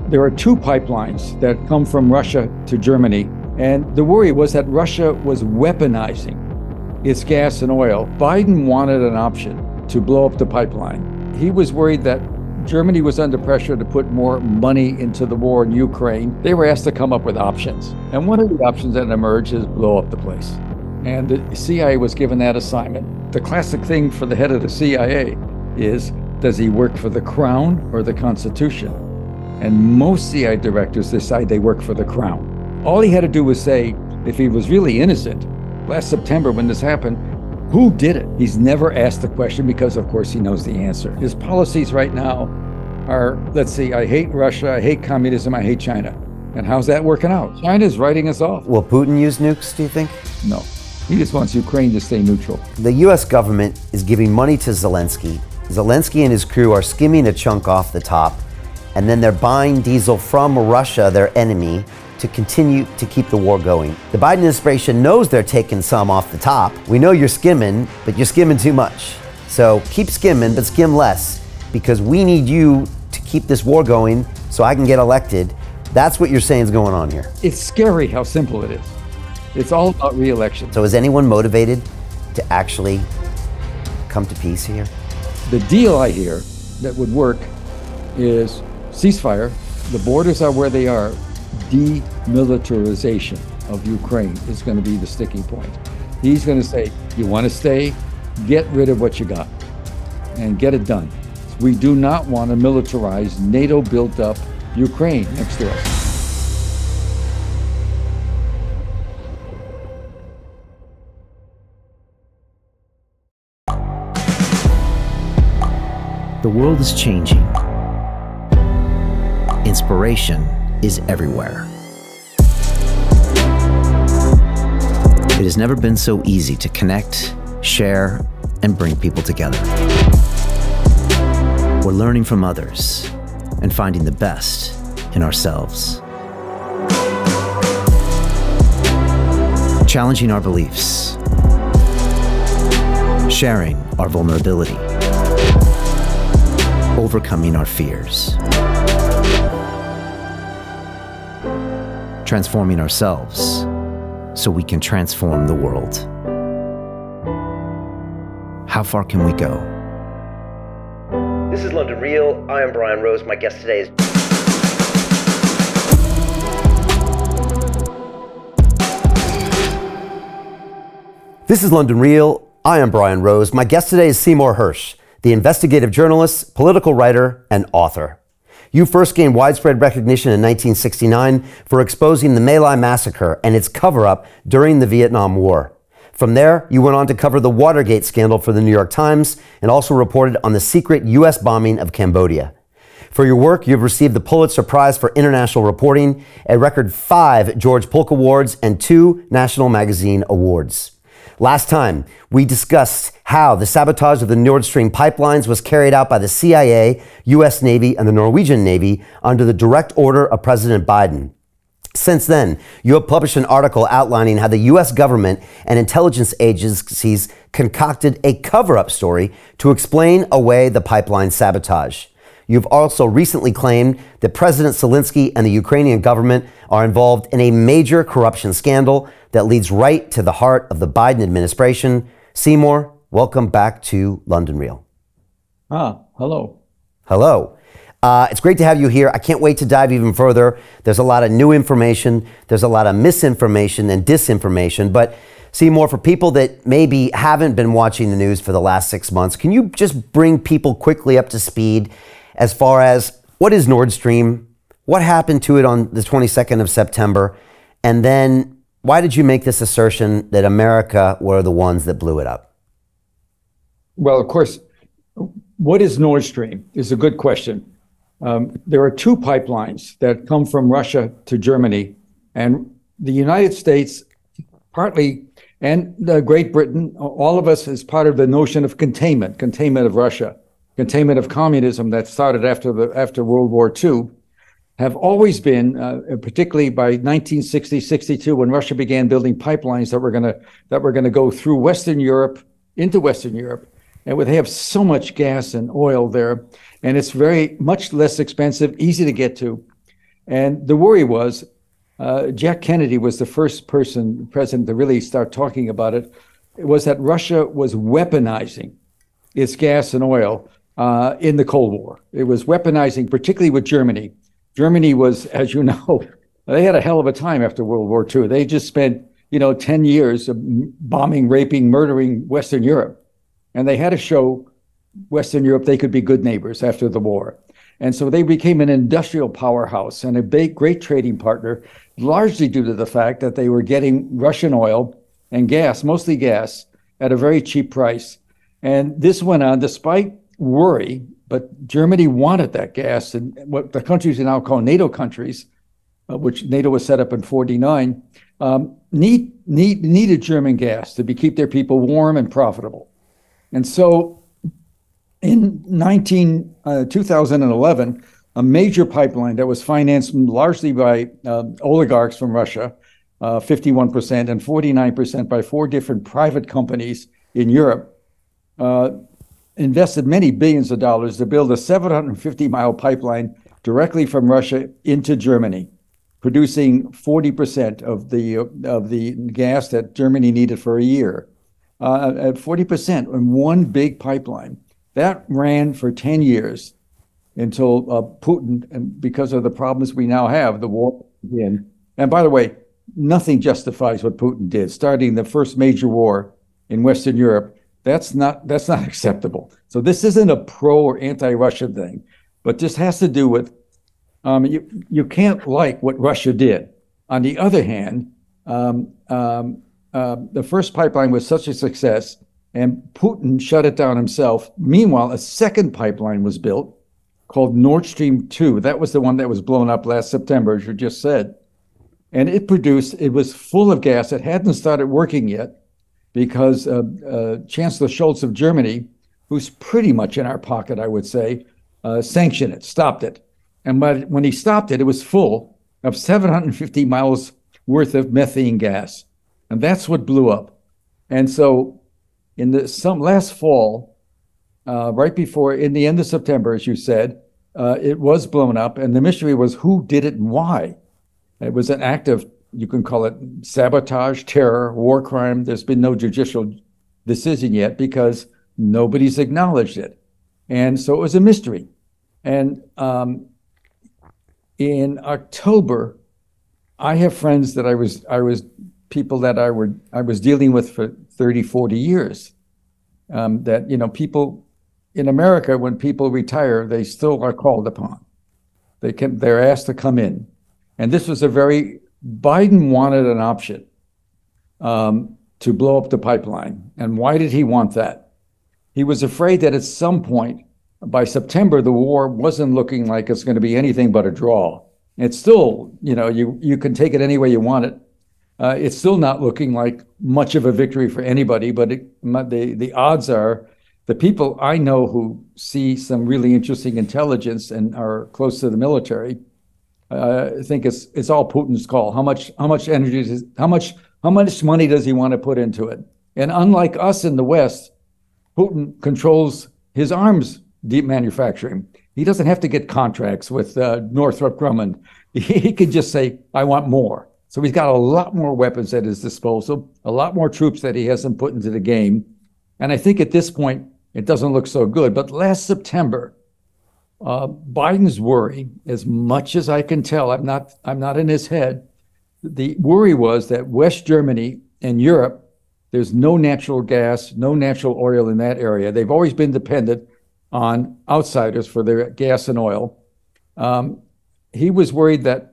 There are two pipelines that come from Russia to Germany, and the worry was that Russia was weaponizing its gas and oil. Biden wanted an option to blow up the pipeline. He was worried that Germany was under pressure to put more money into the war in Ukraine. They were asked to come up with options. And one of the options that emerged is blow up the place. And the CIA was given that assignment. The classic thing for the head of the CIA is, does he work for the Crown or the Constitution? And most CIA directors decide they work for the Crown. All he had to do was say, if he was really innocent, last September when this happened, who did it? He's never asked the question because, of course, he knows the answer. His policies right now are, let's see, I hate Russia, I hate communism, I hate China. And how's that working out? China's writing us off. Will Putin use nukes, do you think? No. He just wants Ukraine to stay neutral. The US government is giving money to Zelensky. Zelensky and his crew are skimming a chunk off the top, and then they're buying diesel from Russia, their enemy, to continue to keep the war going. The Biden administration knows they're taking some off the top. We know you're skimming, but you're skimming too much. So keep skimming, but skim less, because we need you to keep this war going so I can get elected. That's what you're saying is going on here. It's scary how simple it is. It's all about re-election. So is anyone motivated to actually come to peace here? The deal I hear that would work is ceasefire. The borders are where they are. Demilitarization of Ukraine is going to be the sticking point. He's going to say, you want to stay? Get rid of what you got and get it done. We do not want to militarize NATO built up Ukraine next to us. The world is changing. Inspiration is everywhere. It has never been so easy to connect, share, and bring people together. We're learning from others and finding the best in ourselves. Challenging our beliefs. Sharing our vulnerability. Overcoming our fears. Transforming ourselves so we can transform the world. How far can we go? This is London Real. I am Brian Rose. My guest today is... This is London Real. I am Brian Rose. My guest today is Seymour Hersh, the investigative journalist, political writer, and author. You first gained widespread recognition in 1969 for exposing the My Lai massacre and its cover-up during the Vietnam War. From there, you went on to cover the Watergate scandal for the New York Times and also reported on the secret U.S. bombing of Cambodia. For your work, you've received the Pulitzer Prize for International Reporting, a record 5 George Polk Awards, and 2 National Magazine Awards. Last time, we discussed how the sabotage of the Nord Stream pipelines was carried out by the CIA, U.S. Navy, and the Norwegian Navy under the direct order of President Biden. Since then, you have published an article outlining how the U.S. government and intelligence agencies concocted a cover-up story to explain away the pipeline sabotage. You've also recently claimed that President Zelensky and the Ukrainian government are involved in a major corruption scandal that leads right to the heart of the Biden administration. Seymour, welcome back to London Real. Hello. Hello. It's great to have you here. I can't wait to dive even further. There's a lot of new information. There's a lot of misinformation and disinformation. But Seymour, for people that maybe haven't been watching the news for the last 6 months, can you just bring people quickly up to speed as far as what is Nord Stream, what happened to it on the 22nd of September, and then why did you make this assertion that America were the ones that blew it up? Well, of course, what is Nord Stream is a good question. There are two pipelines that come from Russia to Germany, and the United States partly, and Great Britain, all of us as part of the notion of containment of Russia, containment of communism that started after World War II, have always been, particularly by 1960-62, when Russia began building pipelines that were going to go through Western Europe into Western Europe, and they have so much gas and oil there, and it's very much less expensive, easy to get to. And the worry was Jack Kennedy was the first president to really start talking about it. It was that Russia was weaponizing its gas and oil in the Cold War. It was weaponizing, particularly with Germany. Germany was, as you know, they had a hell of a time after World War II. They just spent, 10 years of bombing, raping, murdering Western Europe. And they had to show Western Europe they could be good neighbors after the war. And so they became an industrial powerhouse and a great trading partner, largely due to the fact that they were getting Russian oil and gas, mostly gas, at a very cheap price. And this went on despite worry, but Germany wanted that gas. And what the countries are now called NATO countries, which NATO was set up in 1949, needed German gas to keep their people warm and profitable. And so in 2011, a major pipeline that was financed largely by oligarchs from Russia, 51% and 49% by four different private companies in Europe, invested many billions of dollars to build a 750-mile pipeline directly from Russia into Germany, producing 40% of the gas that Germany needed for a year. 40% in one big pipeline. That ran for 10 years until Putin, and because of the problems we now have, the war began. And by the way, nothing justifies what Putin did, starting the first major war in Western Europe. That's not acceptable. So this isn't a pro or anti-Russian thing, but this has to do with you can't like what Russia did. On the other hand, the first pipeline was such a success, and Putin shut it down himself. Meanwhile, a second pipeline was built called Nord Stream 2. That was the one that was blown up last September, as you just said. And it was full of gas. It hadn't started working yet because Chancellor Scholz of Germany, who's pretty much in our pocket, I would say, sanctioned it, stopped it. And when he stopped it, it was full of 750 miles worth of methane gas. And that's what blew up. And so in last fall, right before, in the end of September, as you said, it was blown up. And the mystery was who did it and why. It was an act of, you can call it sabotage, terror, war crime. There's been no judicial decision yet because nobody's acknowledged it. And so it was a mystery. And in October, I have friends that I was people that I was dealing with for 30, 40 years. That, people in America, when people retire, they still are called upon. They're asked to come in. And this was Biden wanted an option to blow up the pipeline. And why did he want that? He was afraid that at some point, by September, the war wasn't looking like it's going to be anything but a draw. It's still, you can take it any way you want it. It's still not looking like much of a victory for anybody, but the odds are the people I know who see some really interesting intelligence and are close to the military, I think it's all Putin's call. How much energy how much money does he want to put into it? And unlike us in the West, Putin controls his arms manufacturing. He doesn't have to get contracts with Northrop Grumman. He could just say, I want more. So he's got a lot more weapons at his disposal, a lot more troops that he hasn't put into the game. And I think at this point, it doesn't look so good. But last September, Biden's worry, as much as I can tell, I'm not in his head, the worry was that West Germany and Europe, there's no natural gas, no natural oil in that area. They've always been dependent on outsiders for their gas and oil. He was worried that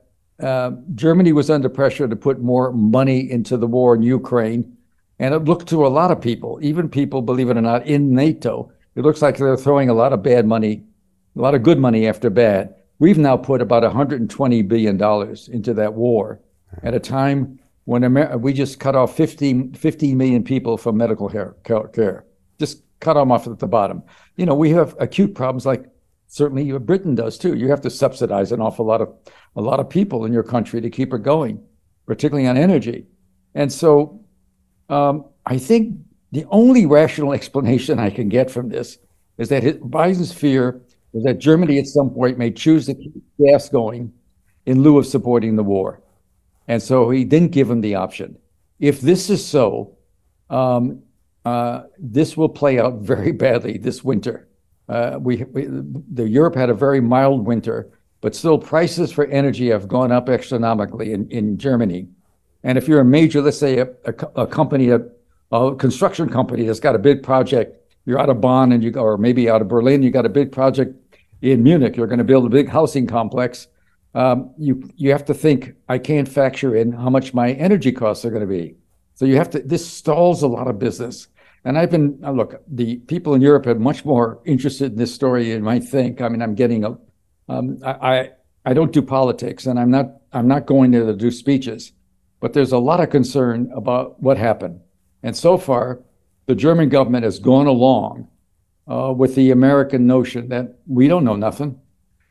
Germany was under pressure to put more money into the war in Ukraine. And it looked to a lot of people, even people, believe it or not, in NATO, it looks like they're throwing a lot of bad money, a lot of good money after bad. We've now put about $120 billion into that war at a time when we just cut off 15 million people from medical care. Just cut them off at the bottom. We have acute problems like certainly Britain does too. You have to subsidize an awful lot of people in your country to keep it going, particularly on energy. And so I think the only rational explanation I can get from this is that Biden's fear is that Germany at some point may choose to keep gas going in lieu of supporting the war. And so he didn't give him the option. If this is so, this will play out very badly this winter. Europe had a very mild winter, but still prices for energy have gone up astronomically in Germany. And if you're a major, let's say a company, a construction company that's got a big project, you're out of Bonn and or maybe out of Berlin, you got a big project in Munich, you're going to build a big housing complex. You have to think, I can't factor in how much my energy costs are going to be. So this stalls a lot of business. And look, the people in Europe are much more interested in this story than you might think. I mean, I don't do politics, and I'm not going there to do speeches, but there's a lot of concern about what happened. And so far, the German government has gone along with the American notion that we don't know nothing.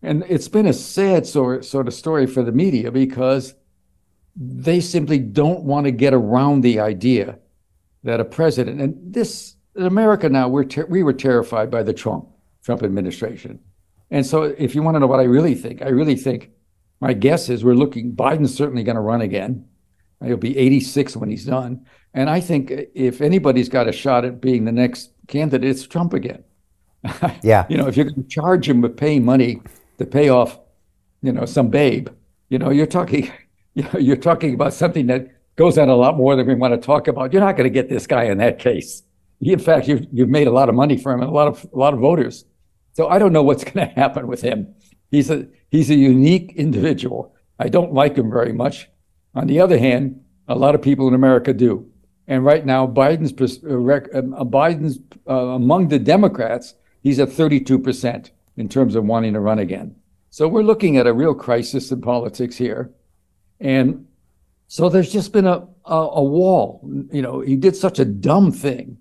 And it's been a sad sort of story for the media because they simply don't want to get around the idea that a president, and in America now, we were terrified by the Trump administration. And so if you want to know what I really think my guess is Biden's certainly going to run again. He'll be 86 when he's done. And I think if anybody's got a shot at being the next candidate, it's Trump again. Yeah. If you're going to charge him with paying money to pay off, some babe, you're talking about something that goes on a lot more than we want to talk about. You're not going to get this guy in that case. In fact, you've made a lot of money for him and a lot of voters. So I don't know what's going to happen with him. He's a unique individual. I don't like him very much. On the other hand, a lot of people in America do. And right now, Biden's among the Democrats, he's at 32% in terms of wanting to run again. So we're looking at a real crisis in politics here. And so there's just been a wall. He did such a dumb thing,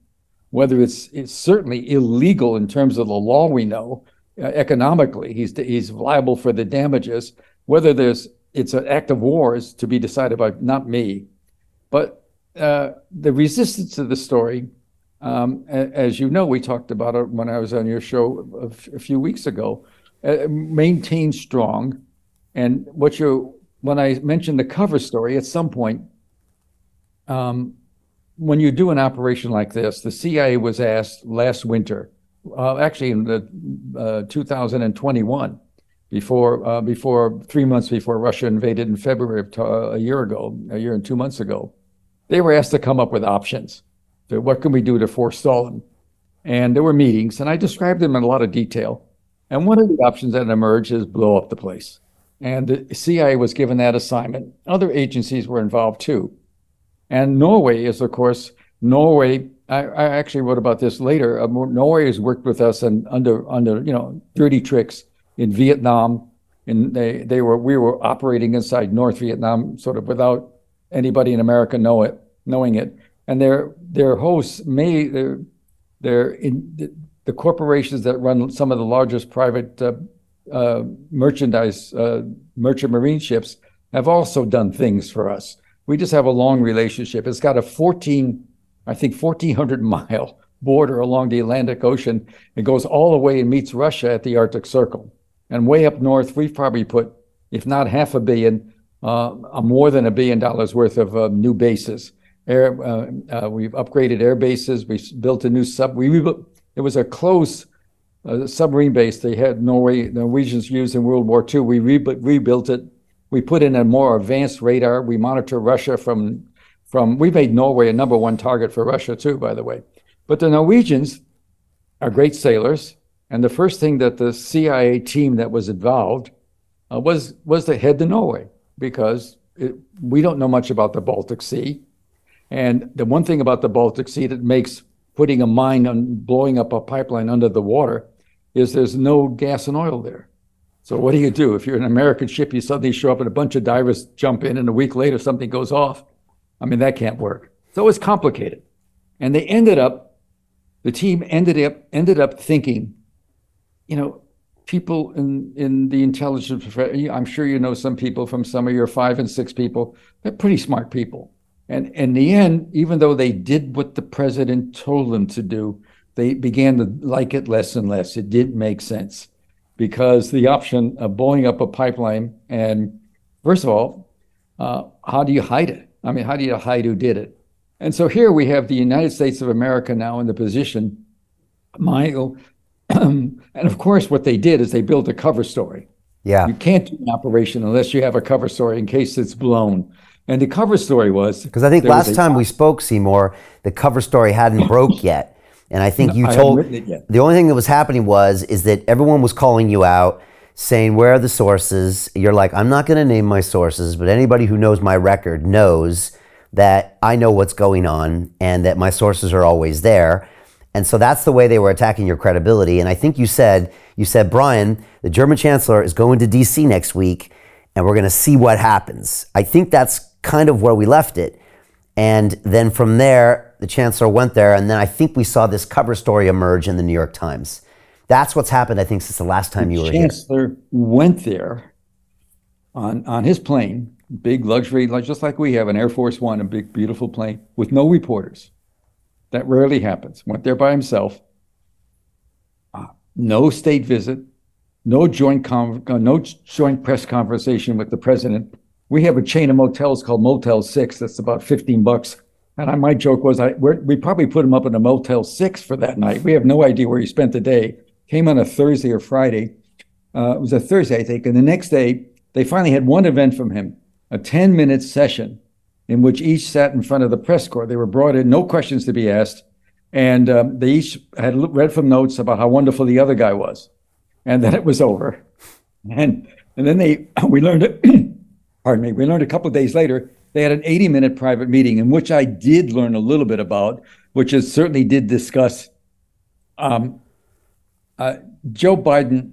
whether it's certainly illegal in terms of the law we know, economically, he's liable for the damages. Whether it's an act of war is to be decided by not me. But the resistance to the story, as you know, we talked about it when I was on your show a few weeks ago, maintains strong. And when I mentioned the cover story, at some point, when you do an operation like this, the CIA was asked last winter, actually in the 2021, before 3 months before Russia invaded in February of a year and 2 months ago, they were asked to come up with options. So what can we do to forestall them? And there were meetings, and I described them in a lot of detail. And one of the options that emerged is blow up the place. And the CIA was given that assignment. Other agencies were involved too. And Norway is, of course, I actually wrote about this later. Norway has worked with us under dirty tricks in Vietnam. And we were operating inside North Vietnam sort of without anybody in America knowing it. And their hosts the corporations that run some of the largest private merchant marine ships have also done things for us. We just have a long relationship. It's got a 1,400-mile border along the Atlantic Ocean. It goes all the way and meets Russia at the Arctic Circle. And way up north, we've probably put, if not $500 million, more than $1 billion worth of new bases. We've upgraded air bases. We built a new it was a closed submarine base they had Norwegians used in World War II. We rebuilt it. We put in a more advanced radar. We monitor Russia from. We made Norway a #1 target for Russia too, by the way. But the Norwegians are great sailors, and the first thing that the CIA team that was involved was to head to Norway, because we don't know much about the Baltic Sea. And the one thing about the Baltic Sea that makes putting a mine and blowing up a pipeline under the water is there's no gas and oil there. So what do? If you're an American ship, you suddenly show up and a bunch of divers jump in, and a week later something goes off. I mean, that can't work. So it's complicated. And the team ended up thinking, people in the intelligence profession, I'm sure you know some people from some of your 5 and 6 people, they're pretty smart people. And in the end, even though they did what the president told them to do, they began to like it less and less. It didn't make sense, because the option of blowing up a pipeline and First of all, how do you hide it? I mean, how do you hide who did it? And so here we have the United States of America now in the position, and of course, what they did is they built a cover story. Yeah. You can't do an operation unless you have a cover story in case it's blown. And the cover story was because I think last time we spoke, Seymour, the cover story hadn't broke yet. And I think you told the only thing that was happening is that everyone was calling you out, saying, where are the sources? You're like, I'm not going to name my sources, but anybody who knows my record knows that I know what's going on and that my sources are always there. And so that's the way they were attacking your credibility. And I think you said, Brian, the German chancellor is going to DC next week and we're going to see what happens. I think that's kind of where we left it. And then from there, the chancellor went there. And then I think we saw this cover story emerge in the New York Times. That's what's happened, I think, since the last time you were here. The chancellor went there on his plane, big luxury, just like we have an Air Force One, a big, beautiful plane with no reporters. That rarely happens. Went there by himself. No state visit, no joint press conversation with the president. We have a chain of motels called Motel 6 that's about $15. And my joke was, we probably put him up in a Motel 6 for that night. We have no idea where he spent the day. Came on a Thursday or Friday. It was a Thursday, I think. And the next day, they finally had one event from him, a 10-minute session in which each sat in front of the press corps. They were brought in, no questions to be asked. And they each had read from notes about how wonderful the other guy was. And then it was over. And then we learned, pardon me, we learned a couple of days later, they had an 80-minute private meeting in which I did learn a little bit about, which is certainly did discuss Joe Biden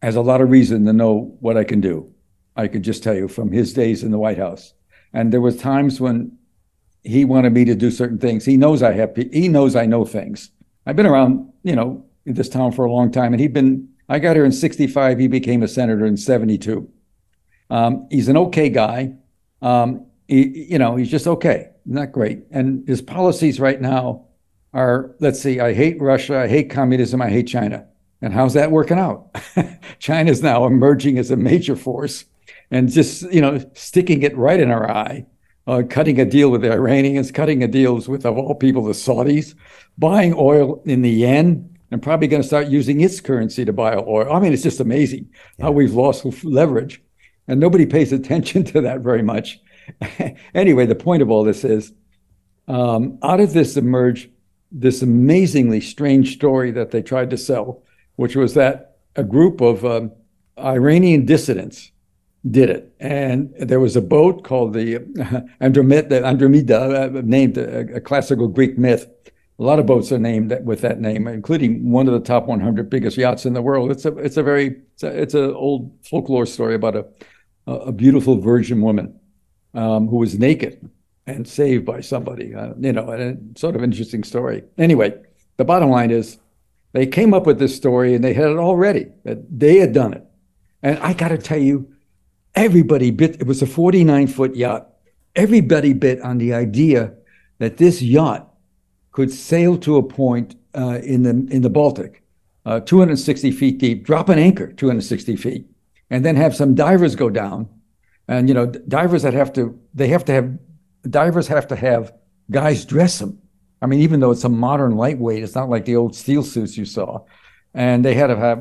has a lot of reason to know what I can do. I could just tell you from his days in the White House. And there was times when he wanted me to do certain things. He knows I know things. I've been around, in this town for a long time, and I got here in 65. He became a senator in 72. He's an okay guy. He's just okay, not great. And his policies right now are, let's see, I hate Russia, I hate communism, I hate China. And how's that working out? China's now emerging as a major force and just, sticking it right in our eye, cutting a deal with the Iranians, cutting a deals with, of all people, the Saudis, buying oil in the yen, and probably going to start using its currency to buy oil. I mean, it's just amazing how we've lost leverage. And nobody pays attention to that very much. Anyway, the point of all this is, out of this emerged this amazingly strange story that they tried to sell, which was that a group of Iranian dissidents did it. And there was a boat called the Andromeda, named a classical Greek myth. A lot of boats are named with that name, including one of the top 100 biggest yachts in the world. It's an old folklore story about a beautiful virgin woman who was naked and saved by somebody, and a sort of interesting story. Anyway, the bottom line is they came up with this story and they had it all ready, that they had done it. And I got to tell you, everybody bit, it was a 49-foot yacht. Everybody bit on the idea that this yacht could sail to a point in the Baltic, 260 feet deep, drop an anchor 260 feet, and then have some divers go down. And, divers have to have guys dress them. I mean, even though it's a modern lightweight, it's not like the old steel suits you saw. And they had to have,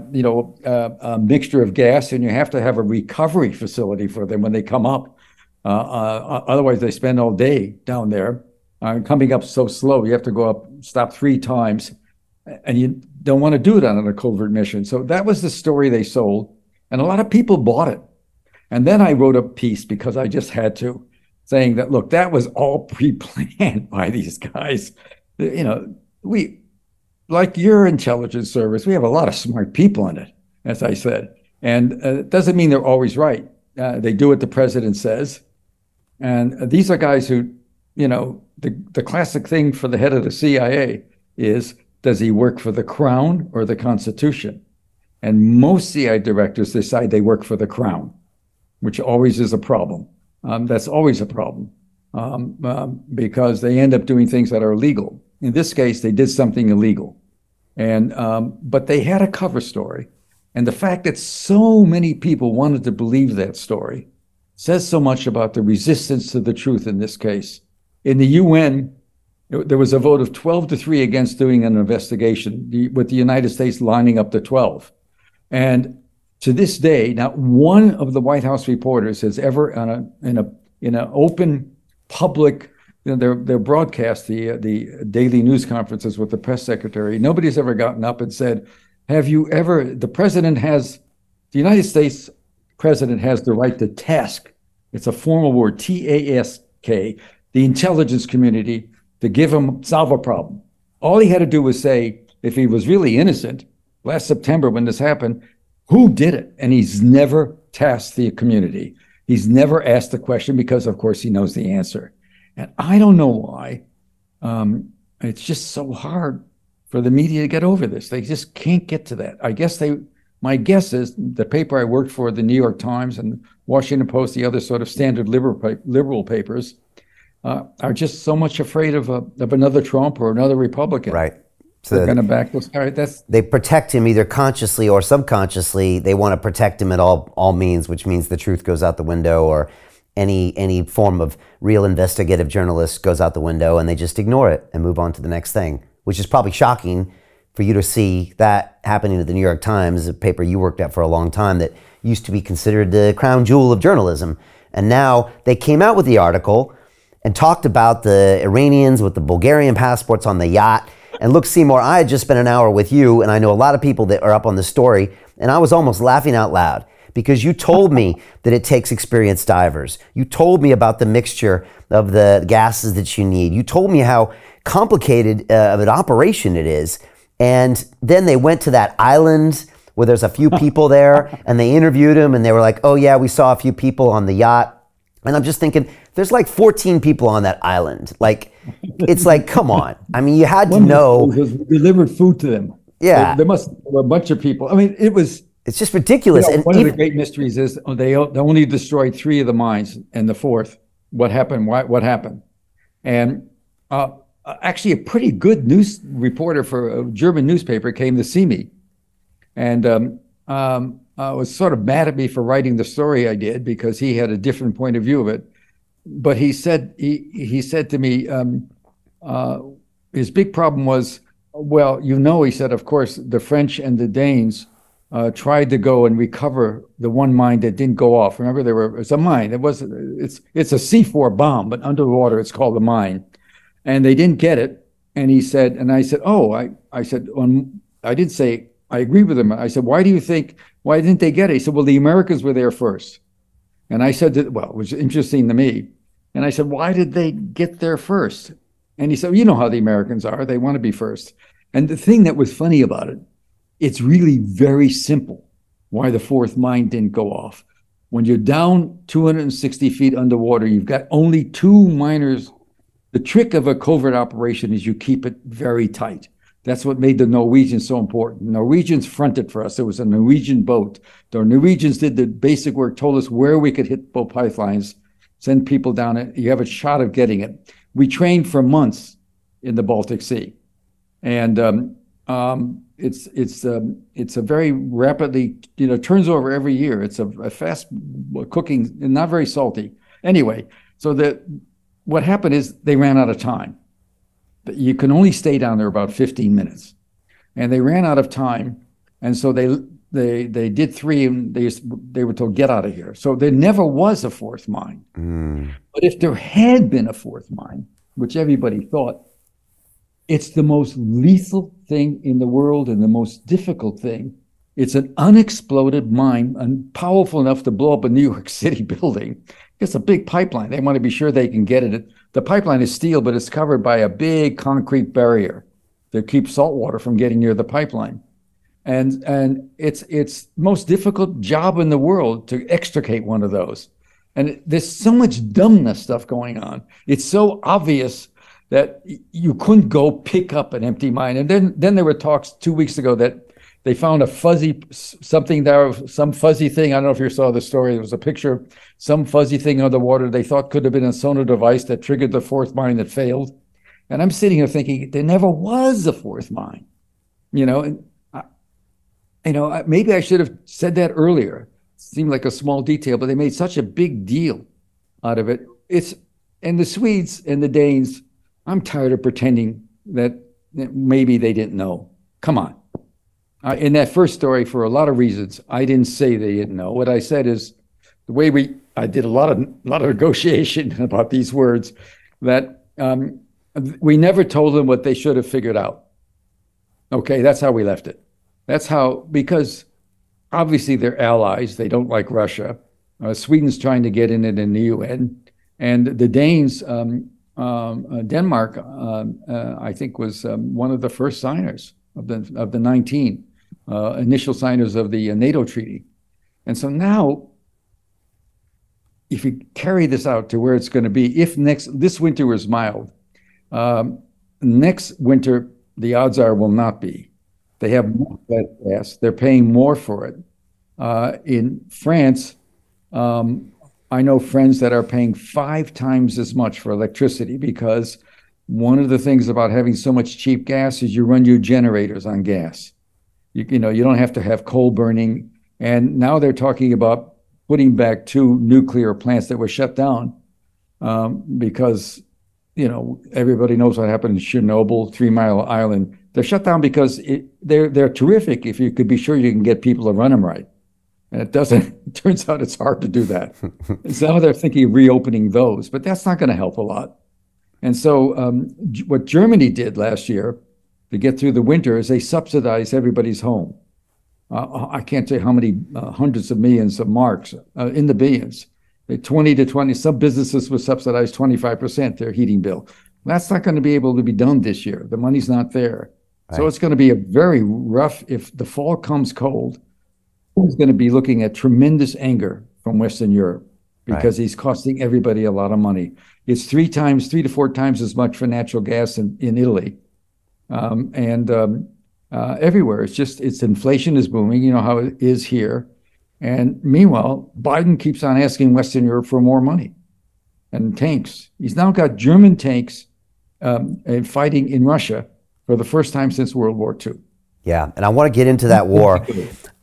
a mixture of gas, and you have to have a recovery facility for them when they come up. Otherwise, they spend all day down there. Coming up so slow, you have to go up, stop 3 times, and you don't want to do it on a covert mission. So that was the story they sold, and a lot of people bought it. And then I wrote a piece, because I just had to, saying that, look, that was all pre-planned by these guys. We, like your intelligence service, we have a lot of smart people in it, as I said. And it doesn't mean they're always right. They do what the president says. And these are guys who, the classic thing for the head of the CIA is, does he work for the crown or the Constitution? And most CIA directors decide they work for the crown, which always is a problem. That's always a problem because they end up doing things that are illegal. In this case, they did something illegal. And but they had a cover story. And the fact that so many people wanted to believe that story says so much about the resistance to the truth in this case. In the UN, there was a vote of 12-3 against doing an investigation, with the United States lining up to 12. And to this day, not one of the White House reporters has ever, in an open public, they're broadcast the daily news conferences with the press secretary. Nobody's ever gotten up and said, "Have you ever?" The United States president has the right to task. It's a formal word, task, the intelligence community, to solve a problem. All he had to do was say, if he was really innocent, last September when this happened, who did it? And he's never tasked the community. He's never asked the question because, of course, he knows the answer. And I don't know why. It's just so hard for the media to get over this. They just can't get to that. My guess is the paper I worked for, the New York Times and Washington Post, the other sort of standard liberal papers, are just so much afraid of another Trump or another Republican. Right. So they're going to back this guy. They protect him either consciously or subconsciously. They want to protect him at all means, which means the truth goes out the window, or any form of real investigative journalist goes out the window, and they just ignore it and move on to the next thing, which is probably shocking for you to see that happening at the New York Times, a paper you worked at for a long time that used to be considered the crown jewel of journalism. And now they came out with the article and talked about the Iranians with the Bulgarian passports on the yacht. And look, Seymour, I had just spent an hour with you, and I know a lot of people that are up on this story, and I was almost laughing out loud because you told me that it takes experienced divers. You told me about the mixture of the gases that you need. You told me how complicated of an operation it is. And then they went to that island where there's a few people there, and they interviewed them, and they were like, "Oh yeah, we saw a few people on the yacht." And I'm just thinking, there's like 14 people on that island. Like, it's like, come on. I mean, you had to know. Delivered food to them. Yeah. There must be a bunch of people. I mean, it's just ridiculous. And one of the great mysteries is they only destroyed 3 of the mines, and the 4th, what happened? What happened? And actually, a pretty good news reporter for a German newspaper came to see me, and was sort of mad at me for writing the story I did because he had a different point of view of it. But he said to me, his big problem was, well, he said, of course, the French and the Danes tried to go and recover the one mine that didn't go off. Remember, it's a mine. It's a C4 bomb, but underwater it's called a mine, and they didn't get it. And he said, and I said, I did say, I agree with him. I said, why didn't they get it? He said, well, the Americans were there first. And I said, it was interesting to me. And I said, why did they get there first? And he said, you know how the Americans are. They want to be first. And the thing that was funny about it, it's really very simple why the 4th mine didn't go off. When you're down 260 feet underwater, you've got only 2 miners. The trick of a covert operation is you keep it very tight. That's what made the Norwegians so important. The Norwegians fronted for us. It was a Norwegian boat. The Norwegians did the basic work, told us where we could hit both pipelines, send people down it. You have a shot of getting it. We trained for months in the Baltic Sea. And it's a very rapidly, turns over every year. It's a fast cooking and not very salty. Anyway, so what happened is they ran out of time. You can only stay down there about 15 minutes, and they ran out of time, and so they did 3, and they were told, get out of here. So there never was a 4th mine. But if there had been a 4th mine, which everybody thought, it's the most lethal thing in the world and the most difficult thing. It's an unexploded mine and powerful enough to blow up a New York City building. It's a big pipeline. They want to be sure they can get it. The pipeline is steel, but it's covered by a big concrete barrier that keeps salt water from getting near the pipeline. And it's the most difficult job in the world to extricate one of those. And there's so much dumbness stuff going on. It's so obvious that you couldn't go pick up an empty mine. And then there were talks 2 weeks ago that they found a fuzzy something there, some fuzzy thing. I don't know if you saw the story. There was a picture of some fuzzy thing underwater they thought could have been a sonar device that triggered the 4th mine that failed. And I'm sitting here thinking, there never was a 4th mine. Maybe I should have said that earlier. seemed like a small detail, but they made such a big deal out of it. And the Swedes and the Danes, I'm tired of pretending that maybe they didn't know. Come on. In that first story, for a lot of reasons, I didn't say they didn't know. What I said is the way I did a lot of negotiation about these words, that we never told them what they should have figured out. Okay, that's how we left it. That's how, because obviously they're allies. They don't like Russia. Sweden's trying to get in it in the UN. And the Danes, Denmark, I think was one of the first signers of the 19 initial signers of the NATO treaty. And so now, if you carry this out to where it's going to be, if this winter was mild, next winter, the odds are will not be. They have more gas. They're paying more for it. In France, I know friends that are paying 5 times as much for electricity, because one of the things about having so much cheap gas is you run your generators on gas. You know, you don't have to have coal burning. And now they're talking about putting back 2 nuclear plants that were shut down because, you know, everybody knows what happened in Chernobyl, 3 Mile Island. They're shut down because they're terrific if you could be sure you can get people to run them right. And it doesn't. It turns out it's hard to do that. So now they're thinking of reopening those, but that's not going to help a lot. And so what Germany did last year to get through the winter is they subsidized everybody's home. I can't tell you how many hundreds of millions of marks, in the billions. 20 to 20, some businesses would subsidize 25% their heating bill. That's not going to be able to be done this year. The money's not there. Right. So it's going to be a very rough, if the fall comes cold, he's going to be looking at tremendous anger from Western Europe because he's costing everybody a lot of money. It's 3 to 4 times as much for natural gas in Italy. Everywhere. It's inflation is booming, you know how it is here. And meanwhile, Biden keeps on asking Western Europe for more money and tanks. He's now got German tanks fighting in Russia for the first time since World War II. Yeah, and I want to get into that war.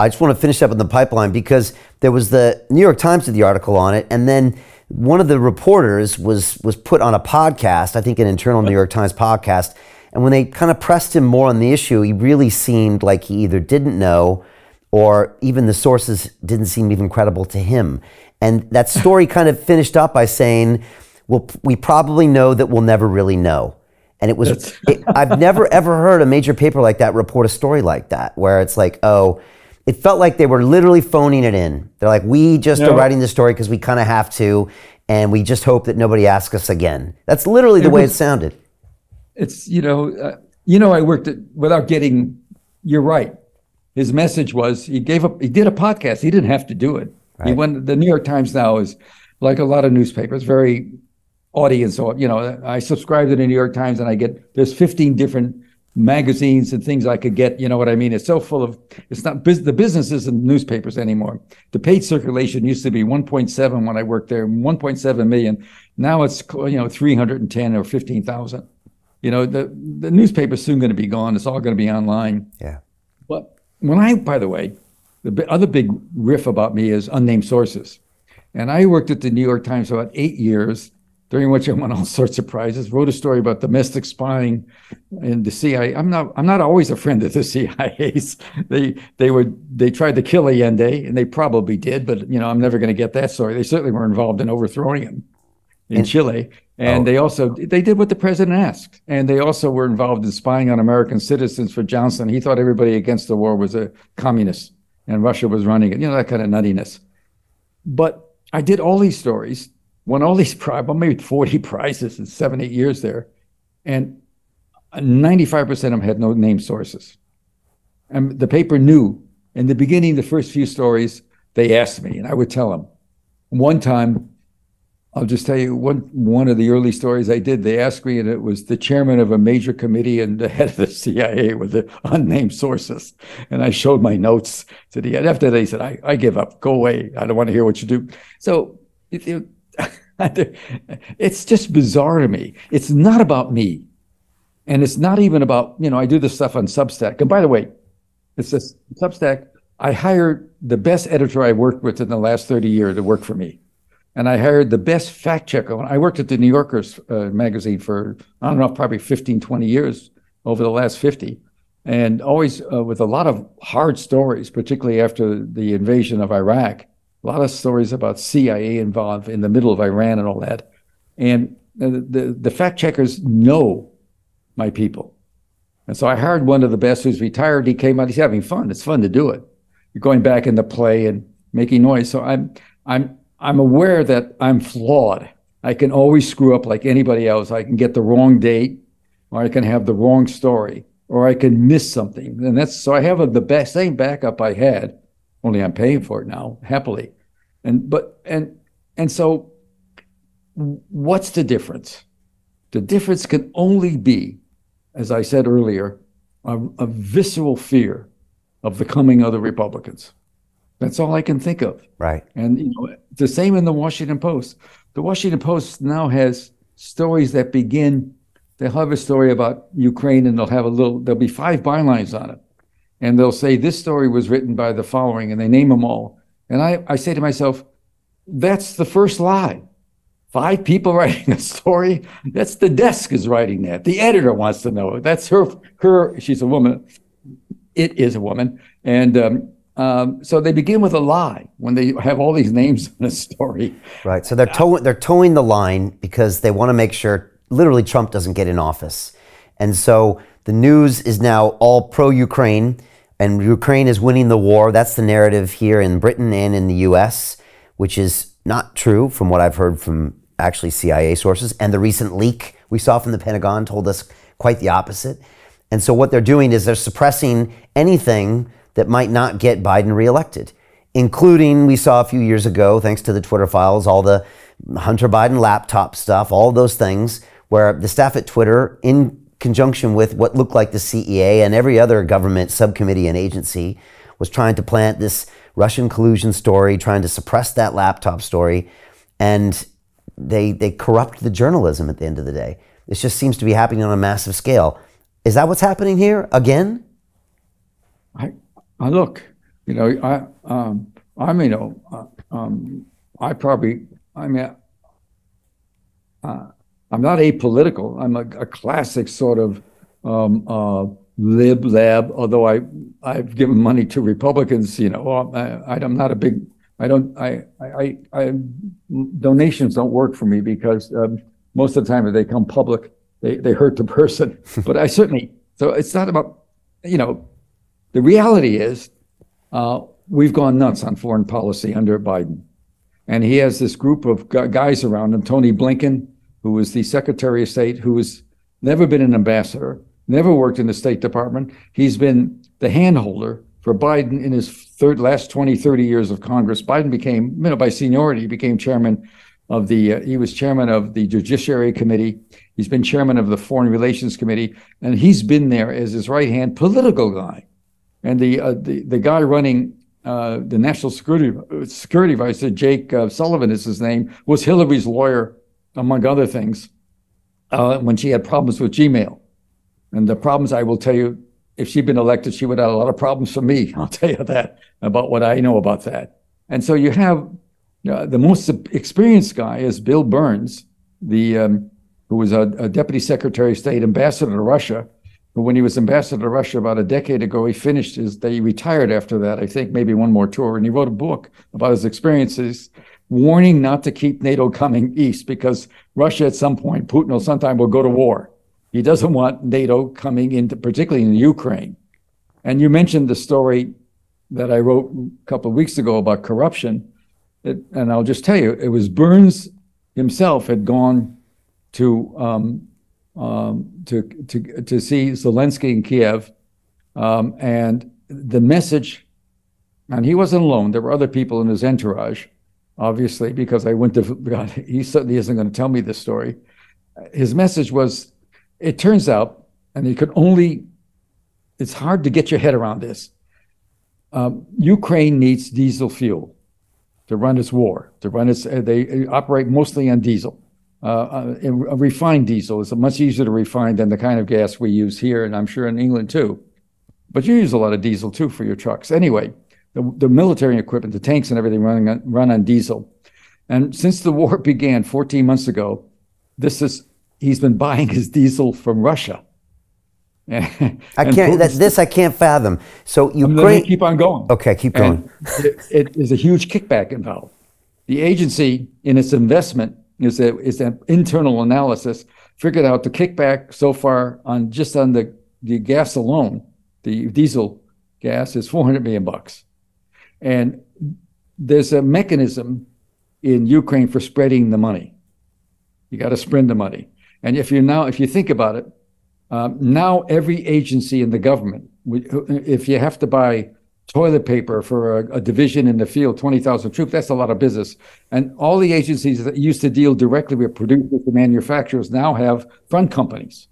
I just want to finish up in the pipeline because there was the New York Times did the article on it, and then one of the reporters was put on a podcast, I think an internal New York Times podcast, and when they kind of pressed him more on the issue, he really seemed like he either didn't know or even the sources didn't seem even credible to him. And that story kind of finished up by saying, well, we probably know that we'll never really know. And it was, I've never ever heard a major paper like that report a story like that, where it's like, oh, it felt like they were literally phoning it in. They're like, we just are writing this story because we kind of have to, and we just hope that nobody asks us again. That's literally the way it sounded. It's, I worked at, without getting, you're right. His message was, he did a podcast. He didn't have to do it. Right. The New York Times now is, like a lot of newspapers, very audience. I subscribe to the New York Times and there's 15 different magazines and things I could get, you know what I mean? It's so full of, it's not, the business isn't newspapers anymore. The paid circulation used to be 1.7 when I worked there, 1.7 million. Now it's, 310 or 15,000. The newspaper's soon going to be gone. It's all going to be online. Yeah. But by the way, the other big riff about me is unnamed sources. And I worked at the New York Times for about 8 years, during which I won all sorts of prizes, wrote a story about domestic spying in the CIA. I'm not always a friend of the CIA's. They tried to kill Allende, and they probably did, but I'm never going to get that story. They certainly were involved in overthrowing him in Chile. And they did what the president asked. And they also were involved in spying on American citizens for Johnson. He thought everybody against the war was a communist and Russia was running it, that kind of nuttiness. But I did all these stories, won all these maybe 40 prizes in 7-8 years there. And 95% of them had no named sources. And the paper knew. In the beginning, the first few stories, they asked me, and I would tell them. One time, I'll just tell you one of the early stories I did, they asked me, and it was the chairman of a major committee and the head of the CIA with the unnamed sources. And I showed my notes to the end. After they said, I give up, go away. I don't want to hear what you do. So it's just bizarre to me. It's not about me. And it's not even about, I do this stuff on Substack. And by the way, it's this Substack, I hired the best editor I worked with in the last 30 years to work for me. And I hired the best fact checker. I worked at the New Yorker's magazine for, I don't know, probably 15, 20 years over the last 50. And always with a lot of hard stories, particularly after the invasion of Iraq, a lot of stories about CIA involved in the middle of Iran and all that. And the fact checkers know my people. And so I hired one of the best who's retired. He came out, he's having fun. It's fun to do it. You're going back into play and making noise. So I'm aware that I'm flawed. I can always screw up like anybody else. I can get the wrong date, or I can have the wrong story, or I can miss something. And that's, so I have the same backup I had, only I'm paying for it now, happily. And so what's the difference? The difference can only be, as I said earlier, a visceral fear of the coming of the Republicans. That's all I can think of. Right. And the same in the Washington Post. The Washington Post now has stories that begin, they'll have a story about Ukraine and there'll be 5 bylines on it. And they'll say, this story was written by the following, and they name them all. And I say to myself, that's the first lie. 5 people writing a story? That's the desk is writing that. The editor wants to know. That's her, she's a woman. It is a woman. And so they begin with a lie when they have all these names in a story. Right. So they're towing the line because they want to make sure literally Trump doesn't get in office. And so the news is now all pro-Ukraine, and Ukraine is winning the war. That's the narrative here in Britain and in the US, which is not true from what I've heard from actually CIA sources. And the recent leak we saw from the Pentagon told us quite the opposite. And so what they're doing is they're suppressing anything that might not get Biden reelected, including, we saw a few years ago, thanks to the Twitter files, all the Hunter Biden laptop stuff, all those things where the staff at Twitter, in conjunction with what looked like the CEA and every other government subcommittee and agency, was trying to plant this Russian collusion story, trying to suppress that laptop story. And they corrupt the journalism at the end of the day. This just seems to be happening on a massive scale. Is that what's happening here again? I look, I'm not apolitical. I'm a classic sort of lib-lab, although I've given money to Republicans, I'm not a big, donations don't work for me because most of the time if they come public, they hurt the person. But I certainly, so it's not about, the reality is we've gone nuts on foreign policy under Biden. And he has this group of guys around him, Tony Blinken, who was the Secretary of State, who has never been an ambassador, never worked in the State Department. He's been the handholder for Biden in his last 20, 30 years of Congress. Biden became, by seniority, he became chairman of he was chairman of the Judiciary Committee. He's been chairman of the Foreign Relations Committee, and he's been there as his right-hand political guy. And the guy running the National Security Advisor, Jake Sullivan is his name, was Hillary's lawyer, among other things, when she had problems with Gmail. And the problems, I will tell you, if she'd been elected, she would have a lot of problems for me. I'll tell you that, about what I know about that. And so you have the most experienced guy is Bill Burns, who was a Deputy Secretary of State, ambassador to Russia. But when he was ambassador to Russia about a decade ago, he retired after that, I think, maybe one more tour. And he wrote a book about his experiences, warning not to keep NATO coming east, because Russia at some point, Putin sometime will go to war. He doesn't want NATO coming into, particularly in Ukraine. And you mentioned the story that I wrote a couple of weeks ago about corruption. And I'll just tell you, it was Burns himself had gone to see Zelensky in Kiev, and the message, and he wasn't alone. There were other people in his entourage, obviously, because I went to God. He certainly isn't going to tell me this story. His message was, it turns out, and it's hard to get your head around this. Ukraine needs diesel fuel to run its war. They operate mostly on diesel. Refined diesel is much easier to refine than the kind of gas we use here, and I'm sure in England too. But you use a lot of diesel too for your trucks. Anyway, the military equipment, the tanks and everything run on diesel. And since the war began 14 months ago, he's been buying his diesel from Russia. I can't fathom. So Ukraine, keep on going. Okay, keep going. It is a huge kickback involved. The agency, in its investment, is an internal analysis, figured out the kickback so far on the gas alone, the diesel gas, is $400 million. And there's a mechanism in Ukraine for spreading the money. You got to spread the money. And if you think about it, now every agency in the government, if you have to buy toilet paper for a division in the field, 20,000 troops, that's a lot of business. And all the agencies that used to deal directly with producers and manufacturers now have front companies.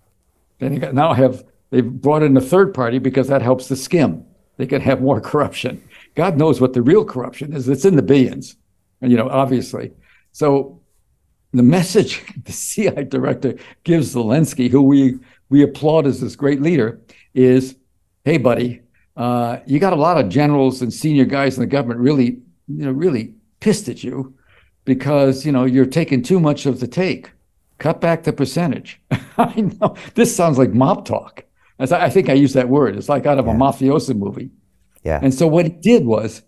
They've brought in a third party because that helps the skim. They can have more corruption. God knows what the real corruption is. It's in the billions, obviously. So the message the CIA director gives Zelensky, who we applaud as this great leader, is, hey, buddy, you got a lot of generals and senior guys in the government really pissed at you because, you're taking too much of the take. Cut back the percentage. I know this sounds like mob talk. I think I used that word. It's like out of a mafioso movie. Yeah. And so what he did was,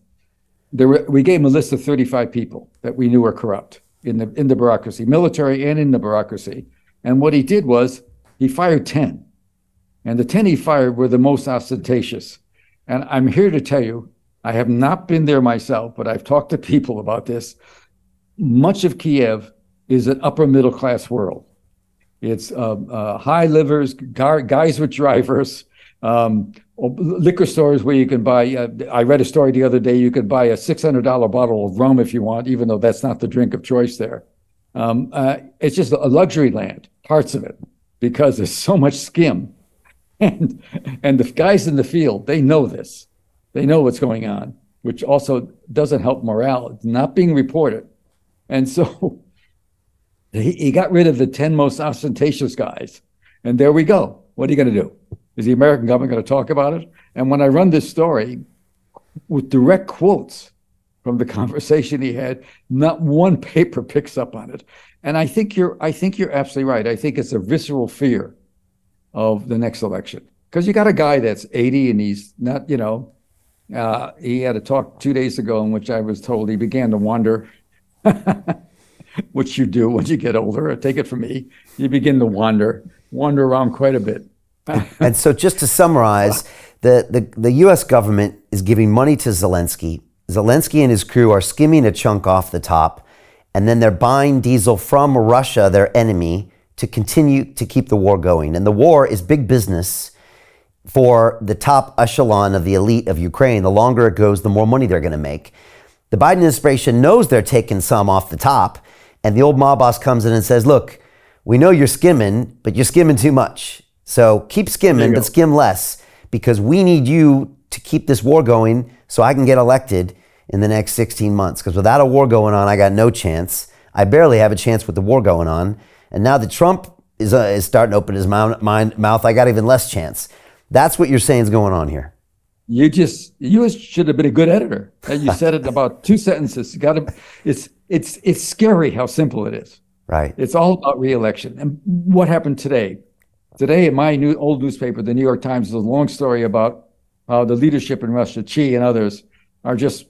we gave him a list of 35 people that we knew were corrupt in the bureaucracy, military and in the bureaucracy. And what he did was he fired 10. And the 10 he fired were the most ostentatious. And I'm here to tell you, I have not been there myself, but I've talked to people about this. Much of Kiev is an upper middle class world. It's high livers, guys with drivers, liquor stores where you can buy, I read a story the other day, you could buy a $600 bottle of rum if you want, even though that's not the drink of choice there. It's just a luxury land, parts of it, because there's so much skim. And the guys in the field, they know this. They know what's going on, which also doesn't help morale. It's not being reported. And so he got rid of the 10 most ostentatious guys. And there we go. What are you going to do? Is the American government going to talk about it? And when I run this story with direct quotes from the conversation he had, not one paper picks up on it. And I think you're absolutely right. I think it's a visceral fear of the next election, because you got a guy that's 80 and he's not, he had a talk 2 days ago in which I was told he began to wander, which you do when you get older. Take it from me. You begin to wander around quite a bit. And so just to summarize, the U.S. government is giving money to Zelensky. Zelensky and his crew are skimming a chunk off the top, and then they're buying diesel from Russia, their enemy, to continue to keep the war going. And the war is big business for the top echelon of the elite of Ukraine. The longer it goes, the more money they're going to make. The Biden administration knows they're taking some off the top, and the old mob boss comes in and says, look, we know you're skimming, but you're skimming too much. So keep skimming, but skim less, because we need you to keep this war going so I can get elected in the next 16 months. Because without a war going on, I got no chance. I barely have a chance with the war going on. And now that Trump is starting to open his mouth, I got even less chance. That's what you're saying is going on here. You should have been a good editor. You said it in about 2 sentences. It's scary how simple it is. Right. It's all about re-election. And what happened today? Today, in my old newspaper, the New York Times, is a long story about how the leadership in Russia, Xi and others, are just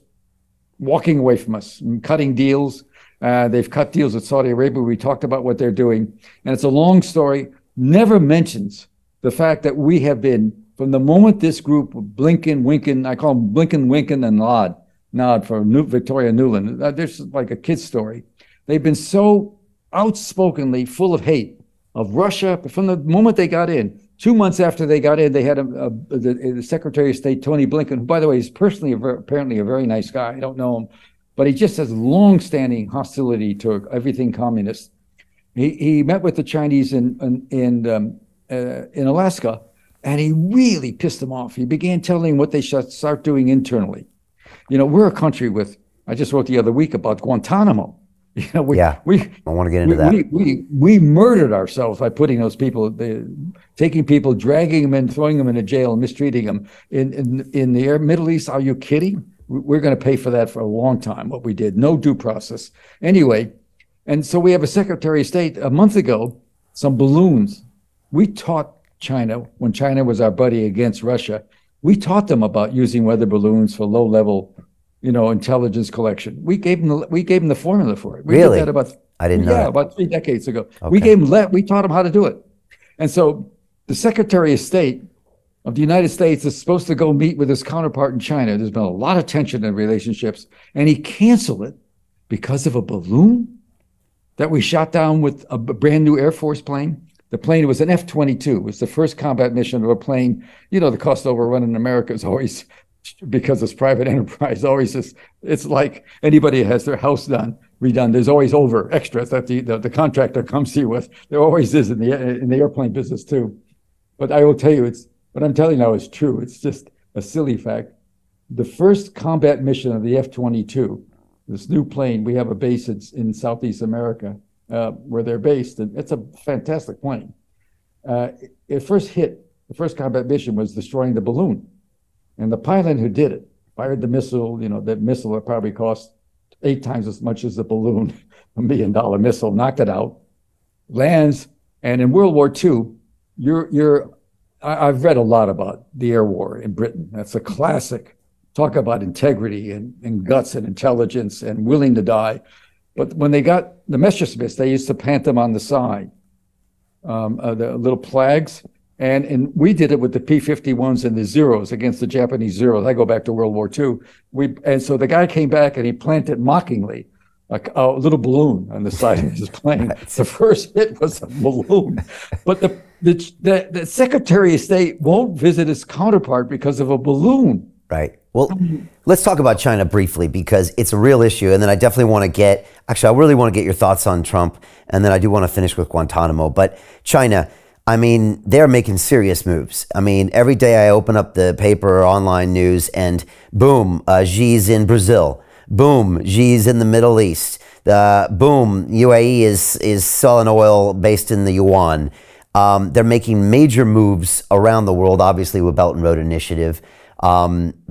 walking away from us and cutting deals. They've cut deals with Saudi Arabia. We talked about what they're doing. And it's a long story, never mentions the fact that we have been, from the moment this group, Blinken, Winken, I call them Blinken, Winken, and Nod for Victoria Nuland. There's like a kid's story. They've been so outspokenly full of hate of Russia from the moment they got in. 2 months after they got in, they had the Secretary of State, Tony Blinken, who, by the way, is personally apparently a very nice guy. I don't know him. But he just has long-standing hostility to everything communist. He met with the Chinese in Alaska, and he really pissed them off. He began telling them what they should start doing internally. We're a country with, I just wrote the other week about Guantanamo. I want to get into that. We murdered ourselves by putting those people, taking people, dragging them in, throwing them into jail, and mistreating them. In the Middle East, are you kidding? we're going to pay for that for a long time, what we did. No due process. Anyway, and so we have a Secretary of State a month ago, some balloons. We taught China, when China was our buddy against Russia, we taught them about using weather balloons for low-level, intelligence collection. We gave them the formula for it. We Really? did that I didn't know that. about 3 decades ago. Okay. We taught them how to do it. And so the Secretary of State of the United States is supposed to go meet with his counterpart in China. There's been a lot of tension in relationships, and he canceled it because of a balloon that we shot down with a brand new Air Force plane. The plane was an F-22. It was the first combat mission of a plane. The cost overrun in America is always, because it's private enterprise, always it's like anybody has their house redone. There's always extras that the contractor comes to you with. There always is in the airplane business too. But I will tell you, what I'm telling you now is true. It's just a silly fact. The first combat mission of the F-22, this new plane, we have a base in Southeast America where they're based, and it's a fantastic plane. The first combat mission was destroying the balloon. And the pilot who did it fired the missile, that missile that probably cost 8 times as much as the balloon, $1 million missile, knocked it out, lands. And in World War II, I've read a lot about the air war in Britain. That's a classic. Talk about integrity and guts and intelligence and willing to die. But when they got the Messerschmitts, they used to plant them on the side, the little flags. And we did it with the P-51s and the Zeros against the Japanese Zeros. I go back to World War II. And so the guy came back and he planted mockingly a little balloon on the side of his plane. The first hit was a balloon. But the Secretary of State won't visit his counterpart because of a balloon. Right. Well, let's talk about China briefly, because it's a real issue. And then I definitely want to I really want to get your thoughts on Trump. And then I do want to finish with Guantanamo. But China, they're making serious moves. Every day I open up the paper or online news and boom, Xi's in Brazil. Boom, Xi's in the Middle East. Boom, UAE is selling oil based in the yuan. They're making major moves around the world, obviously with Belt and Road Initiative. They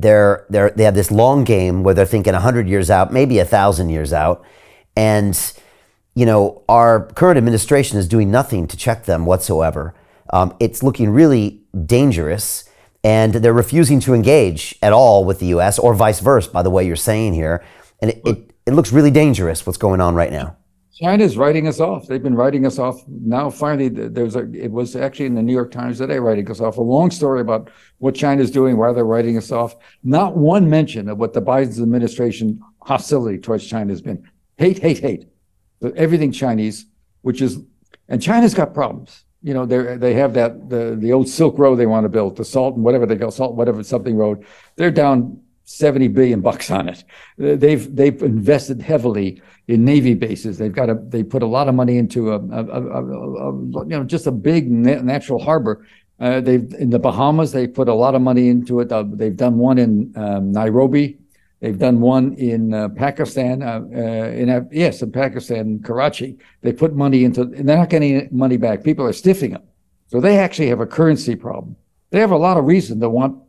have this long game where they're thinking 100 years out, maybe 1,000 years out. And our current administration is doing nothing to check them whatsoever. It's looking really dangerous, and they're refusing to engage at all with the U.S. or vice versa, by the way you're saying here. And it looks really dangerous what's going on right now. China's writing us off. They've been writing us off. Now, finally, it was actually in the New York Times today writing us off. A long story about what China's doing, why they're writing us off. Not one mention of what the Biden administration hostility towards China has been. Hate, hate, hate. Everything Chinese, and China's got problems. They have the old Silk Road they want to build, the something road. They're down $70 billion on it. They've invested heavily in Navy bases. They put a lot of money into just a big natural harbor. In the Bahamas, they put a lot of money into it. They've done one in Nairobi. They've done one in Pakistan. In Pakistan, Karachi. They put money into, and they're not getting money back. People are stiffing them, so they actually have a currency problem. They have a lot of reason to want,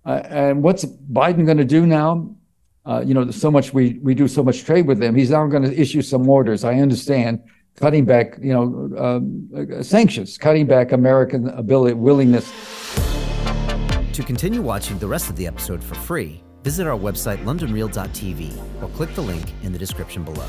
and what's Biden going to do now? So much we do so much trade with them. He's now going to issue some orders. I understand, cutting back, sanctions, cutting back American willingness. To continue watching the rest of the episode for free, visit our website londonreal.tv or click the link in the description below.